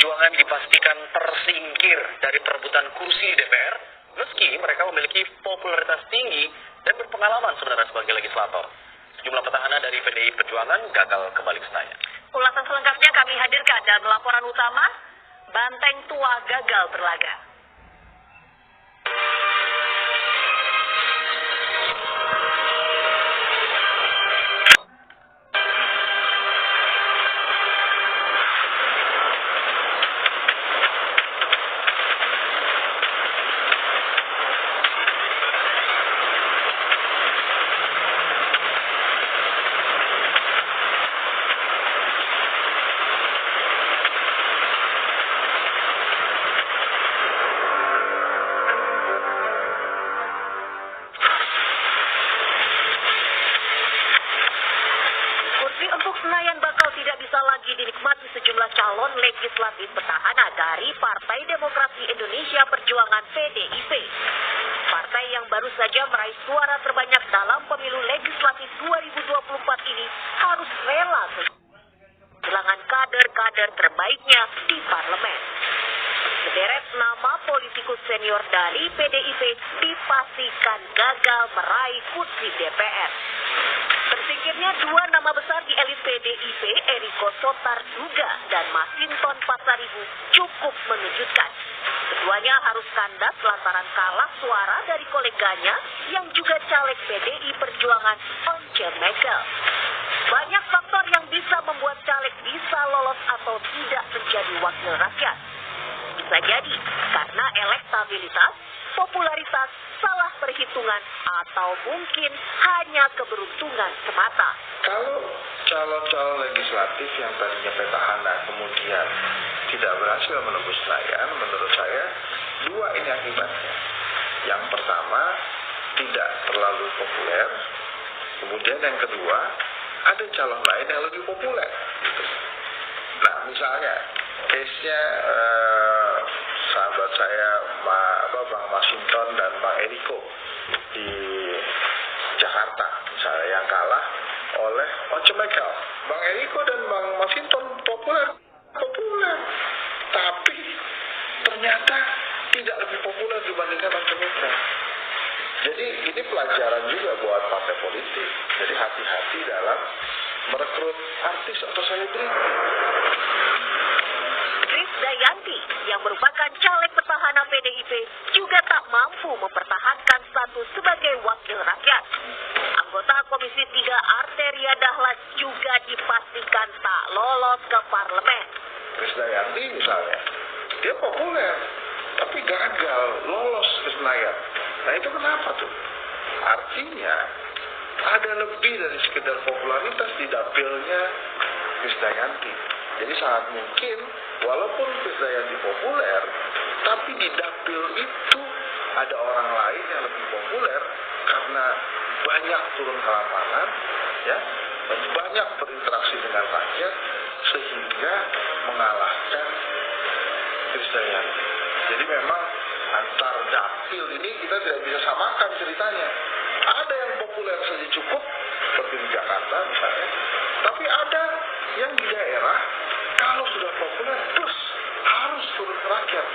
Perjuangan dipastikan tersingkir dari perebutan kursi di DPR, meski mereka memiliki popularitas tinggi dan berpengalaman sebenarnya sebagai legislator. Sejumlah petahana dari PDI Perjuangan gagal kembali ke Senayan. Ulasan selengkapnya kami hadirkan dalam laporan utama, Banteng Tua gagal berlaga. Senayan bakal tidak bisa lagi dinikmati sejumlah calon legislatif petahana dari Partai Demokrasi Indonesia Perjuangan (PDIP). Partai yang baru saja meraih suara terbanyak dalam pemilu legislatif 2024 ini harus rela kehilangan kader-kader terbaiknya di parlemen. Sederet nama politikus senior dari PDIP dipastikan gagal meraih kursi DPR. Tersingkirnya dua nama besar di elit PDIP, Eriko Sotarduga dan Masinton Pasaribu, cukup mengejutkan. Keduanya harus kandas lantaran kalah suara dari koleganya yang juga caleg PDI Perjuangan, Once Mekel. Banyak faktor yang bisa membuat caleg bisa lolos atau tidak menjadi wakil rakyat. Bisa jadi karena elektabilitas, popularitas, salah perhitungan, atau mungkin hanya keberuntungan semata. Kalau calon-calon legislatif yang tadinya petahana kemudian tidak berhasil menembus Senayan, menurut saya dua ini akibatnya. Yang pertama, tidak terlalu populer. Kemudian yang kedua, ada calon lain yang lebih populer. Nah, misalnya case-nya sahabat saya Bang Masinton dan Bang Eriko di Jakarta, misalnya, yang kalah oleh Once Mekel. Bang Eriko dan Bang Masinton populer, tapi ternyata tidak lebih populer dibandingkan Once Mekel. Jadi ini pelajaran juga buat partai politik. Jadi hati-hati dalam merekrut artis atau selebriti. Dayanti yang merupakan caleg petahana PDIP juga tak mampu mempertahankan status sebagai wakil rakyat. Anggota Komisi 3 Arteria Dahlan juga dipastikan tak lolos ke parlemen. Dayanti misalnya, dia populer, tapi gagal lolos ke Senayan. Nah itu kenapa tuh? Artinya ada lebih dari sekedar popularitas di dapilnya Dayanti. Jadi sangat mungkin walaupun Dayanti populer, tapi di dapil itu ada orang lain yang lebih populer karena banyak turun ke lapangan, ya, banyak berinteraksi dengan rakyat sehingga mengalahkan Dayanti. Jadi memang antar dapil ini kita tidak bisa samakan ceritanya. Ada yang populer saja cukup seperti di Jakarta misalnya, tapi ada yang di daerah kalau sudah populer terus harus turun ke rakyat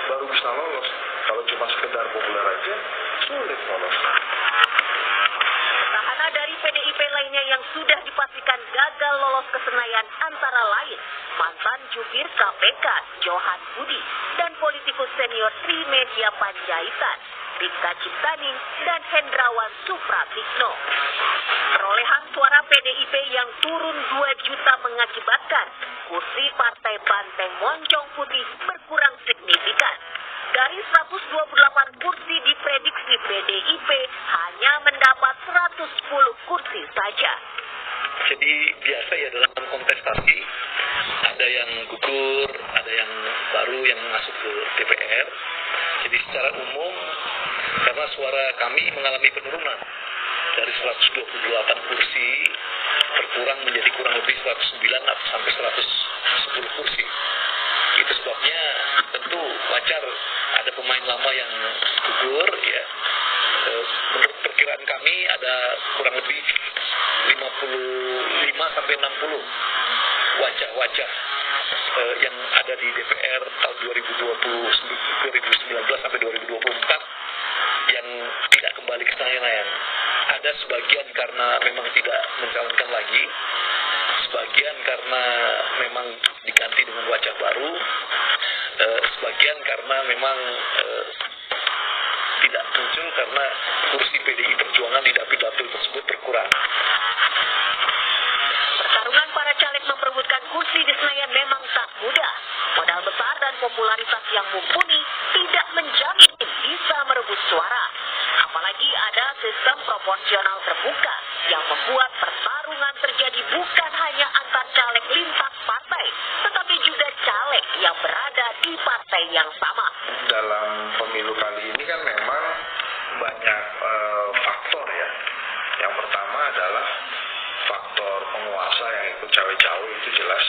baru bisa lolos. Kalau cuma sekedar populer aja sulit lolos. Petahana dari PDIP lainnya yang sudah dipastikan gagal lolos ke Senayan antara lain mantan jubir KPK Johan Budi dan politikus senior Trimedia Panjaitan, Rika Ciptaning dan Hendrawan Supratikno. Perolehan suara PDIP yang turun 2 juta mengakibatkan kursi Partai Banteng Moncong Putih berkurang signifikan. Dari 128 kursi diprediksi PDIP hanya mendapat 110 kursi saja. Jadi biasa ya dalam kontestasi, ada yang gugur, ada yang baru yang masuk ke DPR. Jadi secara umum karena suara kami mengalami penurunan dari 128 kursi berkurang menjadi kurang lebih 109 sampai 110 kursi. Itu sebabnya tentu wajar ada pemain lama yang gugur, ya. Menurut perkiraan kami ada kurang lebih 55 sampai 60 wajah-wajah yang ada di DPR tahun 2019 sampai 2024 yang tidak kembali ke Senayan. Ada sebagian karena memang tidak mencalonkan lagi, sebagian karena memang diganti dengan wajah baru, sebagian karena memang tidak muncul karena kursi PDI Perjuangan di dapil-dapil tersebut berkurang. Pertarungan para caleg memperebutkan kursi di Senayan memang tak mudah. Modal besar dan popularitas yang mumpuni tidak menjamin bisa merebut suara. Apalagi ada sistem proporsional terbuka yang membuat pertarungan terjadi bukan hanya antar caleg lintas partai, tetapi juga caleg yang berada di partai yang sama. Dalam pemilu kali ini kan memang banyak faktor ya. Yang pertama adalah faktor penguasa yang ikut cawe-cawe, itu jelas.